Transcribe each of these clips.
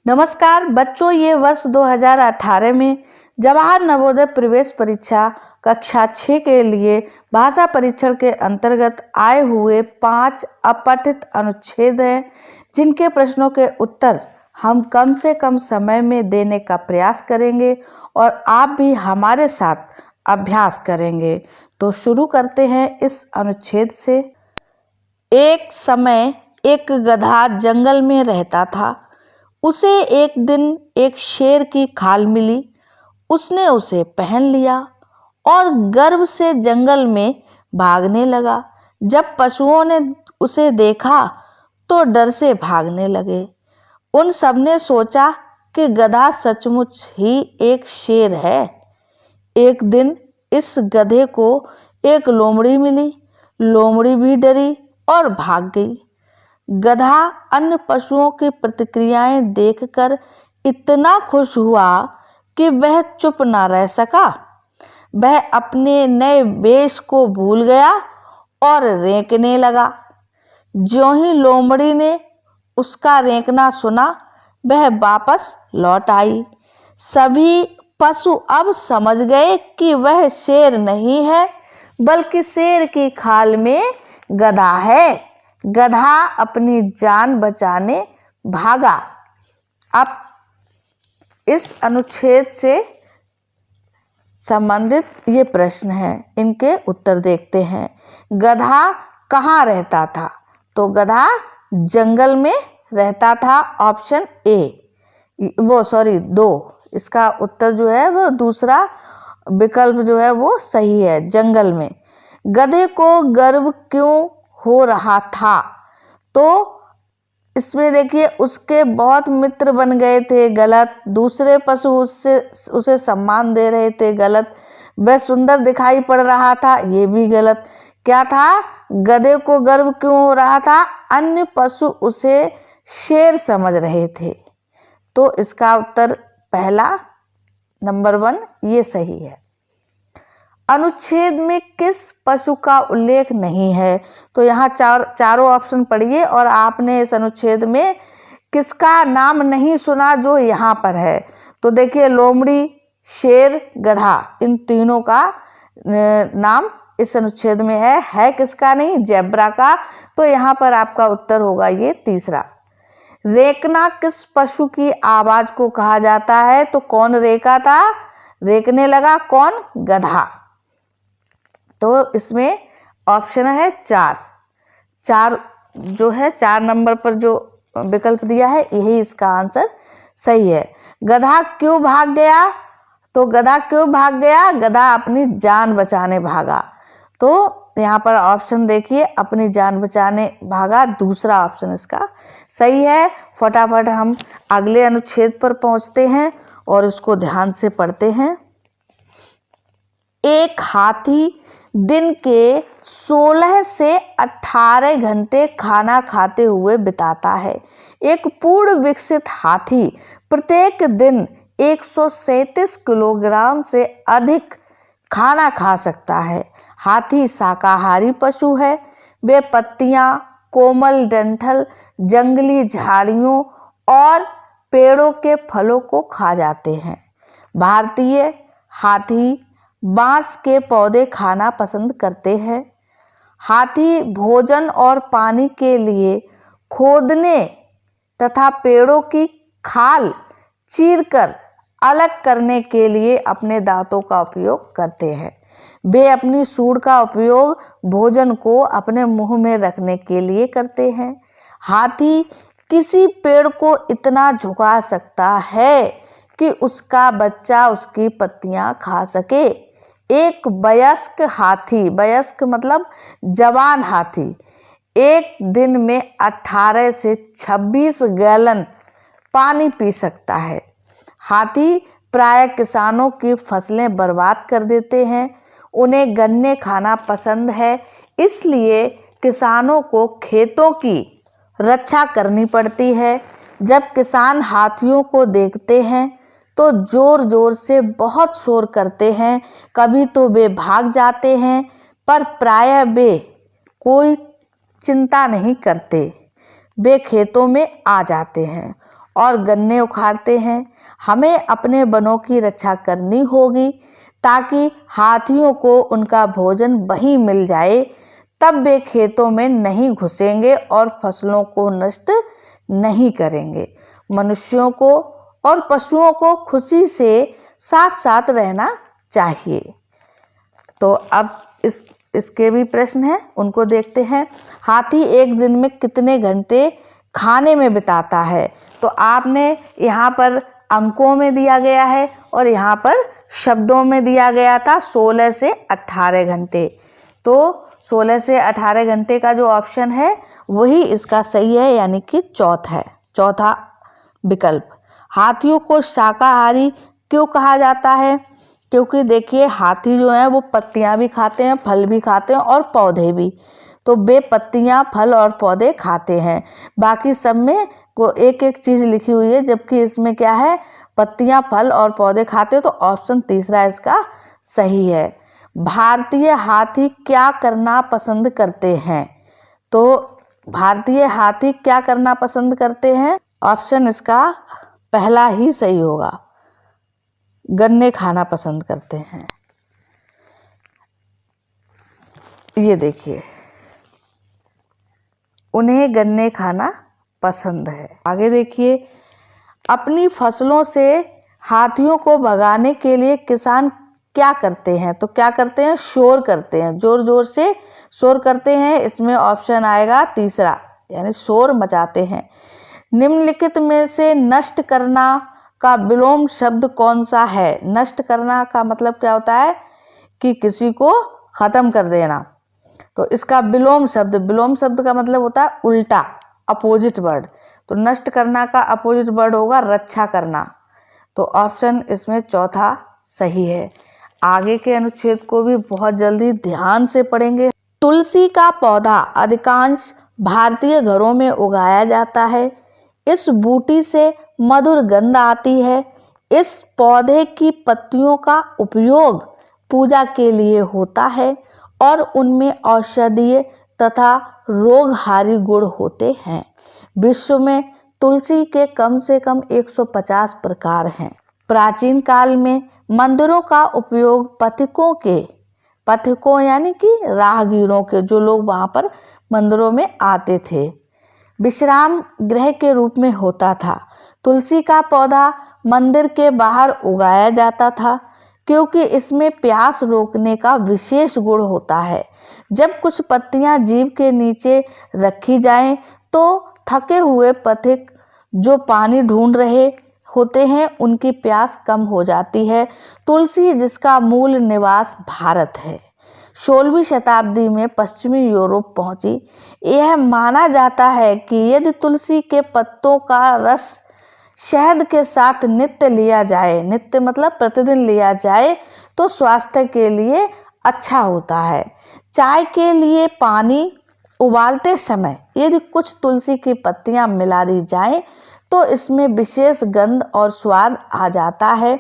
नमस्कार बच्चों, ये वर्ष 2018 में जवाहर नवोदय प्रवेश परीक्षा कक्षा 6 के लिए भाषा परीक्षण के अंतर्गत आए हुए 5 अपठित अनुच्छेद हैं, जिनके प्रश्नों के उत्तर हम कम से कम समय में देने का प्रयास करेंगे और आप भी हमारे साथ अभ्यास करेंगे। तो शुरू करते हैं इस अनुच्छेद से। एक समय एक गधा जंगल में रहता था। उसे एक दिन एक शेर की खाल मिली। उसने उसे पहन लिया और गर्व से जंगल में भागने लगा। जब पशुओं ने उसे देखा तो डर से भागने लगे। उन सब ने सोचा कि गधा सचमुच ही एक शेर है। एक दिन इस गधे को एक लोमड़ी मिली। लोमड़ी भी डरी और भाग गई। गधा अन्य पशुओं की प्रतिक्रियाएं देखकर इतना खुश हुआ कि वह चुप न रह सका। वह अपने नए वेश को भूल गया और रेंकने लगा। ज्यों ही लोमड़ी ने उसका रेंकना सुना, वह वापस लौट आई। सभी पशु अब समझ गए कि वह शेर नहीं है, बल्कि शेर की खाल में गधा है। गधा अपनी जान बचाने भागा। अब इस अनुच्छेद से संबंधित ये प्रश्न है, इनके उत्तर देखते हैं। गधा कहाँ रहता था? तो गधा जंगल में रहता था। ऑप्शन ए, दो, इसका उत्तर जो है वो दूसरा विकल्प जो है वो सही है, जंगल में। गधे को गर्व क्यों हो रहा था? तो इसमें देखिए, उसके बहुत मित्र बन गए थे, गलत। दूसरे पशु उसे सम्मान दे रहे थे, गलत। वह सुंदर दिखाई पड़ रहा था, ये भी गलत। क्या था? गधे को गर्व क्यों हो रहा था? अन्य पशु उसे शेर समझ रहे थे। तो इसका उत्तर पहला, नंबर 1, ये सही है। अनुच्छेद में किस पशु का उल्लेख नहीं है? तो यहाँ चारों ऑप्शन पढ़िए और आपने इस अनुच्छेद में किसका नाम नहीं सुना जो यहाँ पर है? तो देखिए, लोमड़ी, शेर, गधा, इन तीनों का नाम इस अनुच्छेद में है किसका नहीं? जेब्रा का। तो यहाँ पर आपका उत्तर होगा ये तीसरा। रेंकना किस पशु की आवाज को कहा जाता है? तो कौन रेंका था? रेंकने लगा कौन? गधा। तो इसमें ऑप्शन है 4 जो है 4 नंबर पर जो विकल्प दिया है, यही इसका आंसर सही है। गधा क्यों भाग गया? तो गधा क्यों भाग गया? गधा अपनी जान बचाने भागा। तो यहाँ पर ऑप्शन देखिए, अपनी जान बचाने भागा, दूसरा ऑप्शन इसका सही है। फटाफट हम अगले अनुच्छेद पर पहुँचते हैं और उसको ध्यान से पढ़ते हैं। एक हाथी दिन के 16 से 18 घंटे खाना खाते हुए बिताता है। एक पूर्ण विकसित हाथी प्रत्येक दिन 137 किलोग्राम से अधिक खाना खा सकता है। हाथी शाकाहारी पशु है। वे पत्तियां, कोमल डंठल, जंगली झाड़ियों और पेड़ों के फलों को खा जाते हैं। भारतीय हाथी बांस के पौधे खाना पसंद करते हैं। हाथी भोजन और पानी के लिए खोदने तथा पेड़ों की खाल चीरकर अलग करने के लिए अपने दांतों का उपयोग करते हैं। वे अपनी सूंड का उपयोग भोजन को अपने मुंह में रखने के लिए करते हैं। हाथी किसी पेड़ को इतना झुका सकता है कि उसका बच्चा उसकी पत्तियां खा सके। एक वयस्क हाथी, वयस्क मतलब जवान हाथी, एक दिन में 18 से 26 गैलन पानी पी सकता है। हाथी प्रायः किसानों की फसलें बर्बाद कर देते हैं। उन्हें गन्ने खाना पसंद है, इसलिए किसानों को खेतों की रक्षा करनी पड़ती है। जब किसान हाथियों को देखते हैं तो जोर जोर से बहुत शोर करते हैं। कभी तो वे भाग जाते हैं, पर प्रायः वे कोई चिंता नहीं करते। वे खेतों में आ जाते हैं और गन्ने उखाड़ते हैं। हमें अपने वनों की रक्षा करनी होगी ताकि हाथियों को उनका भोजन वहीं मिल जाए, तब वे खेतों में नहीं घुसेंगे और फसलों को नष्ट नहीं करेंगे। मनुष्यों को और पशुओं को खुशी से साथ साथ रहना चाहिए। तो अब इसके भी प्रश्न हैं, उनको देखते हैं। हाथी एक दिन में कितने घंटे खाने में बिताता है? तो आपने यहाँ पर अंकों में दिया गया है और यहाँ पर शब्दों में दिया गया था 16 से 18 घंटे। तो 16 से 18 घंटे का जो ऑप्शन है वही इसका सही है, यानी कि चौथा विकल्प। हाथियों को शाकाहारी क्यों कहा जाता है? क्योंकि देखिए हाथी जो है वो पत्तियां भी खाते हैं, फल भी खाते हैं और पौधे भी। तो वे पत्तियां, फल और पौधे खाते हैं। बाकी सब में को एक एक चीज लिखी हुई है, जबकि इसमें क्या है, पत्तियां, फल और पौधे खाते हैं। तो ऑप्शन तीसरा इसका सही है। भारतीय हाथी क्या करना पसंद करते हैं? तो भारतीय हाथी क्या करना पसंद करते हैं? ऑप्शन इसका पहला ही सही होगा, गन्ने खाना पसंद करते हैं। ये देखिए, उन्हें गन्ने खाना पसंद है। आगे देखिए, अपनी फसलों से हाथियों को भगाने के लिए किसान क्या करते हैं? तो क्या करते हैं? शोर करते हैं, जोर जोर से शोर करते हैं। इसमें ऑप्शन आएगा तीसरा, यानी शोर मचाते हैं। निम्नलिखित में से नष्ट करना का विलोम शब्द कौन सा है? नष्ट करना का मतलब क्या होता है कि किसी को खत्म कर देना। तो इसका विलोम शब्द का मतलब होता है उल्टा, अपोजिट वर्ड। तो नष्ट करना का अपोजिट वर्ड होगा रक्षा करना। तो ऑप्शन इसमें चौथा सही है। आगे के अनुच्छेद को भी बहुत जल्दी ध्यान से पढ़ेंगे। तुलसी का पौधा अधिकांश भारतीय घरों में उगाया जाता है। इस बूटी से मधुर गंध आती है। इस पौधे की पत्तियों का उपयोग पूजा के लिए होता है और उनमें औषधीय तथा रोगहारी गुण होते हैं। विश्व में तुलसी के कम से कम 150 प्रकार हैं। प्राचीन काल में मंदिरों का उपयोग पथिकों यानी कि राहगीरों के, जो लोग वहां पर मंदिरों में आते थे, विश्राम गृह के रूप में होता था। तुलसी का पौधा मंदिर के बाहर उगाया जाता था क्योंकि इसमें प्यास रोकने का विशेष गुण होता है। जब कुछ पत्तियां जीभ के नीचे रखी जाएं तो थके हुए पथिक जो पानी ढूंढ रहे होते हैं उनकी प्यास कम हो जाती है। तुलसी, जिसका मूल निवास भारत है, 16वीं शताब्दी में पश्चिमी यूरोप पहुंची। यह माना जाता है कि यदि तुलसी के पत्तों का रस शहद के साथ नित्य लिया जाए, नित्य मतलब प्रतिदिन लिया जाए, तो स्वास्थ्य के लिए अच्छा होता है। चाय के लिए पानी उबालते समय यदि कुछ तुलसी की पत्तियां मिला दी जाएं तो इसमें विशेष गंध और स्वाद आ जाता है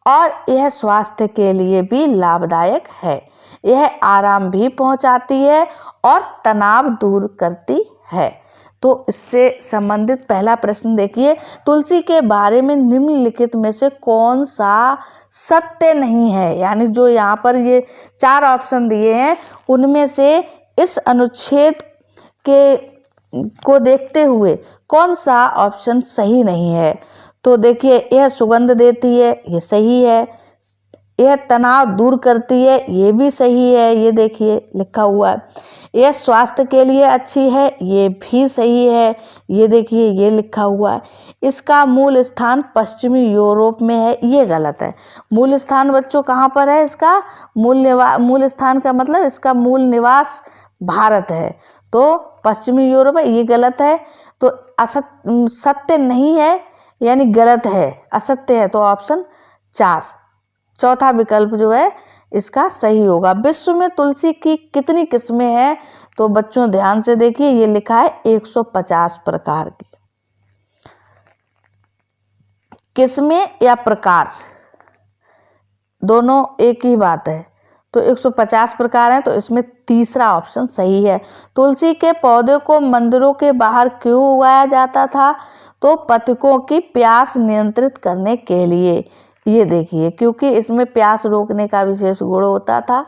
और यह स्वास्थ्य के लिए भी लाभदायक है। यह आराम भी पहुंचाती है और तनाव दूर करती है। तो इससे संबंधित पहला प्रश्न देखिए, तुलसी के बारे में निम्नलिखित में से कौन सा सत्य नहीं है? यानी जो यहाँ पर ये 4 ऑप्शन दिए हैं उनमें से इस अनुच्छेद को देखते हुए कौन सा ऑप्शन सही नहीं है? तो देखिए, यह सुगंध देती है, ये सही है। यह तनाव दूर करती है, ये भी सही है, ये देखिए लिखा हुआ है। यह स्वास्थ्य के लिए अच्छी है, ये भी सही है, ये देखिए ये लिखा हुआ है। इसका मूल स्थान पश्चिमी यूरोप में है, ये गलत है। मूल स्थान बच्चों कहाँ पर है? इसका मूल स्थान का मतलब इसका मूल निवास भारत है, तो पश्चिमी यूरोप है, ये गलत है। तो सत्य नहीं है यानी गलत है, असत्य है, तो ऑप्शन 4 चौथा विकल्प जो है इसका सही होगा। विश्व में तुलसी की कितनी किस्में हैं? तो बच्चों ध्यान से देखिए, ये लिखा है 150 प्रकार की। किस्में या प्रकार दोनों एक ही बात है। तो 150 प्रकार हैं, तो इसमें तीसरा ऑप्शन सही है। तुलसी के पौधे को मंदिरों के बाहर क्यों उगाया जाता था? तो पथिकों की प्यास नियंत्रित करने के लिए। ये देखिए, क्योंकि इसमें प्यास रोकने का विशेष गुण होता था।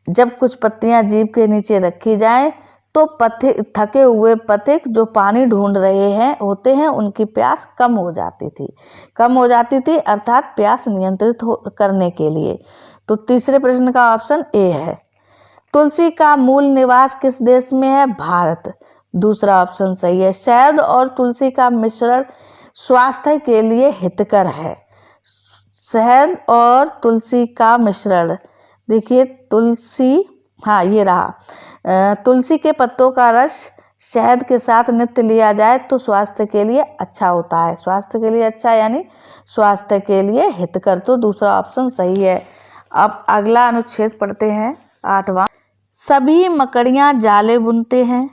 जब कुछ पत्तियां जीभ के नीचे रखी जाएं तो थके हुए पथिक जो पानी ढूंढ रहे हैं होते हैं, उनकी प्यास कम हो जाती थी अर्थात प्यास नियंत्रित करने के लिए। तो तीसरे प्रश्न का ऑप्शन ए है। तुलसी का मूल निवास किस देश में है? भारत। दूसरा ऑप्शन सही है। शहद और तुलसी का मिश्रण स्वास्थ्य के लिए हितकर है। शहद और तुलसी का मिश्रण, देखिए तुलसी, हाँ ये रहा, तुलसी के पत्तों का रस शहद के साथ नित्य लिया जाए तो स्वास्थ्य के लिए अच्छा होता है। स्वास्थ्य के लिए अच्छा यानी स्वास्थ्य के लिए हितकर, तो दूसरा ऑप्शन सही है। अब अगला अनुच्छेद पढ़ते हैं, 8वां। सभी मकड़ियां जाले बुनते हैं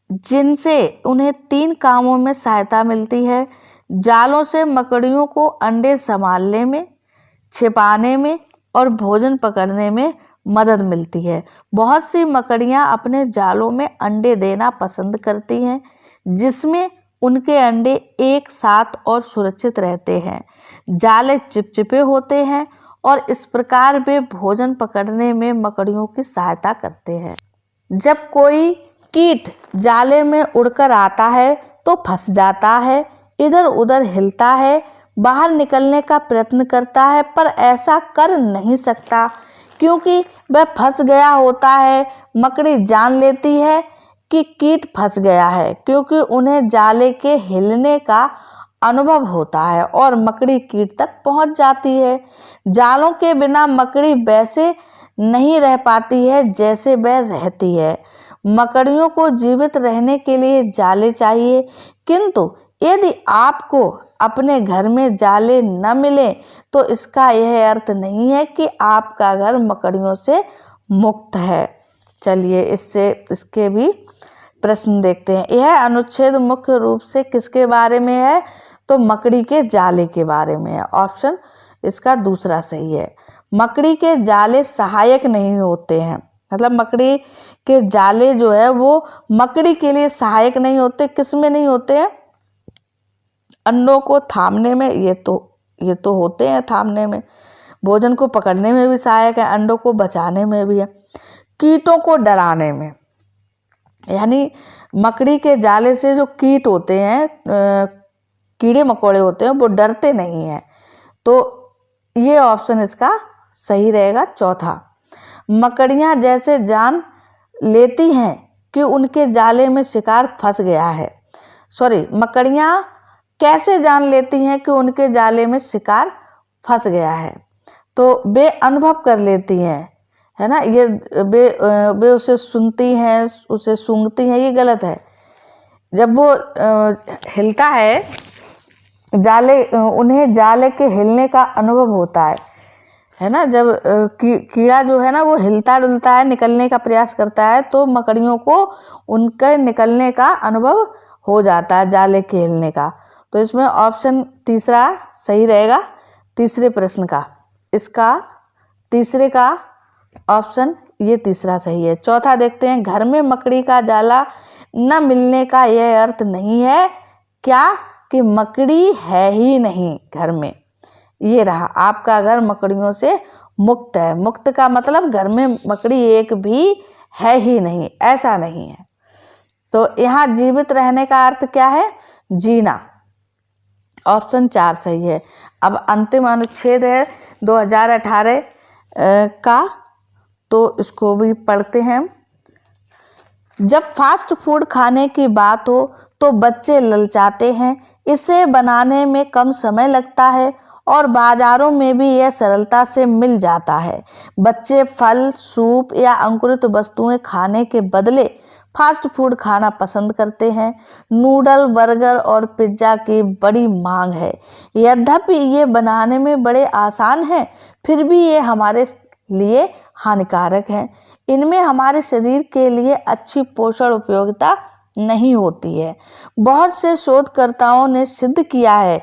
जिनसे उन्हें 3 कामों में सहायता मिलती है। जालों से मकड़ियों को अंडे संभालने में, छिपाने में और भोजन पकड़ने में मदद मिलती है। बहुत सी मकड़ियां अपने जालों में अंडे देना पसंद करती हैं, जिसमें उनके अंडे एक साथ और सुरक्षित रहते हैं। जाले चिपचिपे होते हैं और इस प्रकार वे भोजन पकड़ने में मकड़ियों की सहायता करते हैं। जब कोई कीट जाले में उड़कर आता है तो फंस जाता है, इधर उधर हिलता है, बाहर निकलने का प्रयत्न करता है, पर ऐसा कर नहीं सकता क्योंकि वह फंस गया होता है। मकड़ी जान लेती है कि कीट फंस गया है क्योंकि उन्हें जाले के हिलने का अनुभव होता है और मकड़ी कीट तक पहुंच जाती है। जालों के बिना मकड़ी वैसे नहीं रह पाती है जैसे वह रहती है। मकड़ियों को जीवित रहने के लिए जाले चाहिए, किंतु यदि आपको अपने घर में जाले न मिले तो इसका यह अर्थ नहीं है कि आपका घर मकड़ियों से मुक्त है। चलिए इसके भी प्रश्न देखते हैं। यह अनुच्छेद मुख्य रूप से किसके बारे में है? तो मकड़ी के जाले के बारे में है। ऑप्शन इसका दूसरा सही है। मकड़ी के जाले सहायक नहीं होते हैं, मतलब मकड़ी के जाले जो है वो मकड़ी के लिए सहायक नहीं होते। किस में नहीं होते हैं? अंडों को थामने में, ये तो होते हैं थामने में। भोजन को पकड़ने में भी सहायक है, अंडों को बचाने में भी है, कीटों को डराने में, यानी मकड़ी के जाले से जो कीट होते हैं, कीड़े मकोड़े होते हैं, वो डरते नहीं हैं। तो ये ऑप्शन इसका सही रहेगा, चौथा। मकड़ियां जैसे जान लेती हैं कि उनके जाले में शिकार फंस गया है, मकड़ियां कैसे जान लेती हैं कि उनके जाले में शिकार फंस गया है? तो वे अनुभव कर लेती हैं, है ना। ये वे उसे सुनती हैं, उसे सूंघती हैं, ये गलत है। जब वो हिलता है जाले, उन्हें जाले के हिलने का अनुभव होता है ना। जब कीड़ा जो है ना वो हिलता डुलता है, निकलने का प्रयास करता है, तो मकड़ियों को उनके निकलने का अनुभव हो जाता है जाले के हिलने का। तो इसमें ऑप्शन तीसरा सही रहेगा, तीसरे प्रश्न का। इसका तीसरे का ऑप्शन ये तीसरा सही है। चौथा देखते हैं। घर में मकड़ी का जाला न मिलने का यह अर्थ नहीं है क्या कि मकड़ी है ही नहीं घर में। ये रहा, आपका घर मकड़ियों से मुक्त है। मुक्त का मतलब घर में मकड़ी एक भी है ही नहीं, ऐसा नहीं है। तो यहाँ जीवित रहने का अर्थ क्या है? जीना। ऑप्शन 4 सही है। अब अंतिम अनुच्छेद है 2018 का, तो इसको भी पढ़ते हैं। जब फास्ट फूड खाने की बात हो तो बच्चे ललचाते हैं। इसे बनाने में कम समय लगता है और बाजारों में भी यह सरलता से मिल जाता है। बच्चे फल, सूप या अंकुरित वस्तुएं खाने के बदले फास्ट फूड खाना पसंद करते हैं। नूडल, बर्गर और पिज्ज़ा की बड़ी मांग है। यद्यपि ये बनाने में बड़े आसान हैं, फिर भी ये हमारे लिए हानिकारक हैं। इनमें हमारे शरीर के लिए अच्छी पोषण उपयोगिता नहीं होती है। बहुत से शोधकर्ताओं ने सिद्ध किया है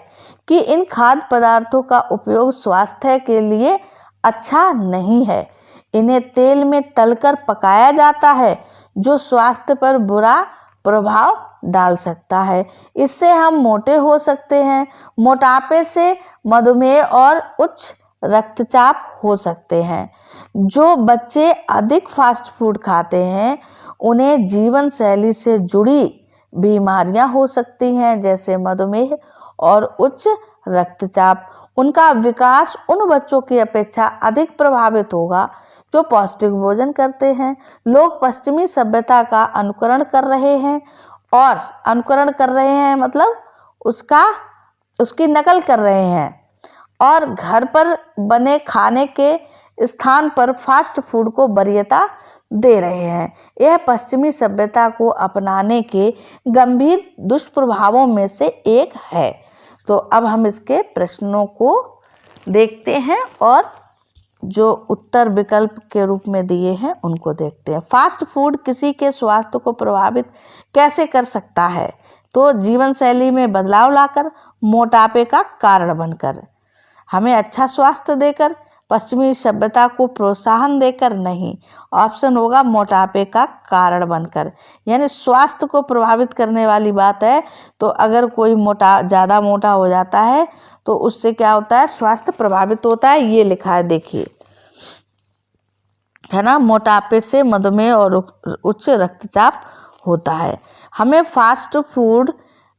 कि इन खाद्य पदार्थों का उपयोग स्वास्थ्य के लिए अच्छा नहीं है। इन्हें तेल में तलकर पकाया जाता है जो स्वास्थ्य पर बुरा प्रभाव डाल सकता है। इससे हम मोटे हो सकते हैं। मोटापे से मधुमेह और उच्च रक्तचाप हो सकते हैं। जो बच्चे अधिक फास्ट फूड खाते हैं उन्हें जीवन शैली से जुड़ी बीमारियां हो सकती हैं, जैसे मधुमेह और उच्च रक्तचाप। उनका विकास उन बच्चों की अपेक्षा अधिक प्रभावित होगा जो पौष्टिक भोजन करते हैं। लोग पश्चिमी सभ्यता का अनुकरण कर रहे हैं मतलब उसकी नकल कर रहे हैं और घर पर बने खाने के स्थान पर फास्ट फूड को वरीयता दे रहे हैं। यह पश्चिमी सभ्यता को अपनाने के गंभीर दुष्प्रभावों में से एक है। तो अब हम इसके प्रश्नों को देखते हैं और जो उत्तर विकल्प के रूप में दिए हैं उनको देखते हैं। फास्ट फूड किसी के स्वास्थ्य को प्रभावित कैसे कर सकता है? तो जीवन शैली में बदलाव लाकर, मोटापे का कारण बनकर, हमें अच्छा स्वास्थ्य देकर, पश्चिमी सभ्यता को प्रोत्साहन देकर नहीं। ऑप्शन होगा मोटापे का कारण बनकर, यानी स्वास्थ्य को प्रभावित करने वाली बात है। तो अगर कोई ज़्यादा मोटा हो जाता है तो उससे क्या होता है? स्वास्थ्य प्रभावित होता है। ये लिखा है, देखिए, है ना। मोटापे से मधुमेह और उच्च रक्तचाप होता है। हमें फास्ट फूड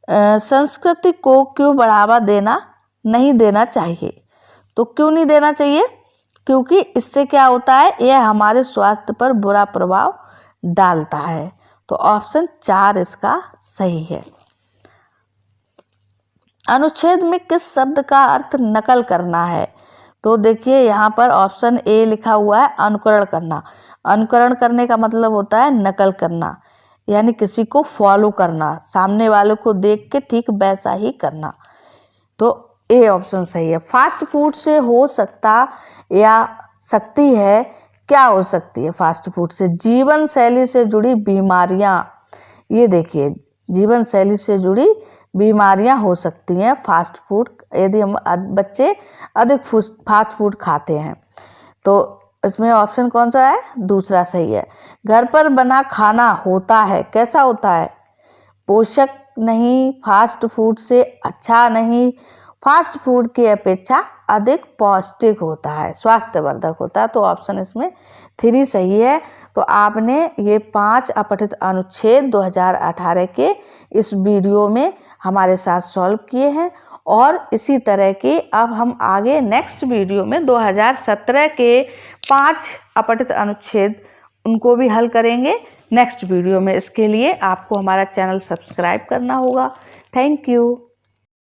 संस्कृति को क्यों बढ़ावा नहीं देना चाहिए? तो क्यों नहीं देना चाहिए? क्योंकि इससे क्या होता है? यह हमारे स्वास्थ्य पर बुरा प्रभाव डालता है। तो ऑप्शन 4 इसका सही है। अनुच्छेद में किस शब्द का अर्थ नकल करना है? तो देखिए यहाँ पर ऑप्शन ए लिखा हुआ है, अनुकरण करना। अनुकरण करने का मतलब होता है नकल करना, यानी किसी को फॉलो करना, सामने वाले को देख के ठीक वैसा ही करना। तो ए ऑप्शन सही है। फास्ट फूड से हो सकता या सकती है, क्या हो सकती है फास्ट फूड से? जीवन शैली से जुड़ी बीमारियां। ये देखिए, जीवन शैली से जुड़ी बीमारियां हो सकती हैं फास्ट फूड, यदि हम बच्चे अधिक फास्ट फूड खाते हैं। तो इसमें ऑप्शन कौन सा है? दूसरा सही है। घर पर बना खाना होता है, कैसा होता है? पोषक नहीं, फास्ट फूड से अच्छा नहीं, फास्ट फूड की अपेक्षा अधिक पौष्टिक होता है, स्वास्थ्यवर्धक होता है। तो ऑप्शन इसमें 3 सही है। तो आपने ये 5 अपठित अनुच्छेद 2018 के इस वीडियो में हमारे साथ सॉल्व किए हैं और इसी तरह के अब हम आगे नेक्स्ट वीडियो में 2017 के 5 अपठित अनुच्छेद उनको भी हल करेंगे नेक्स्ट वीडियो में। इसके लिए आपको हमारा चैनल सब्सक्राइब करना होगा। Thank you.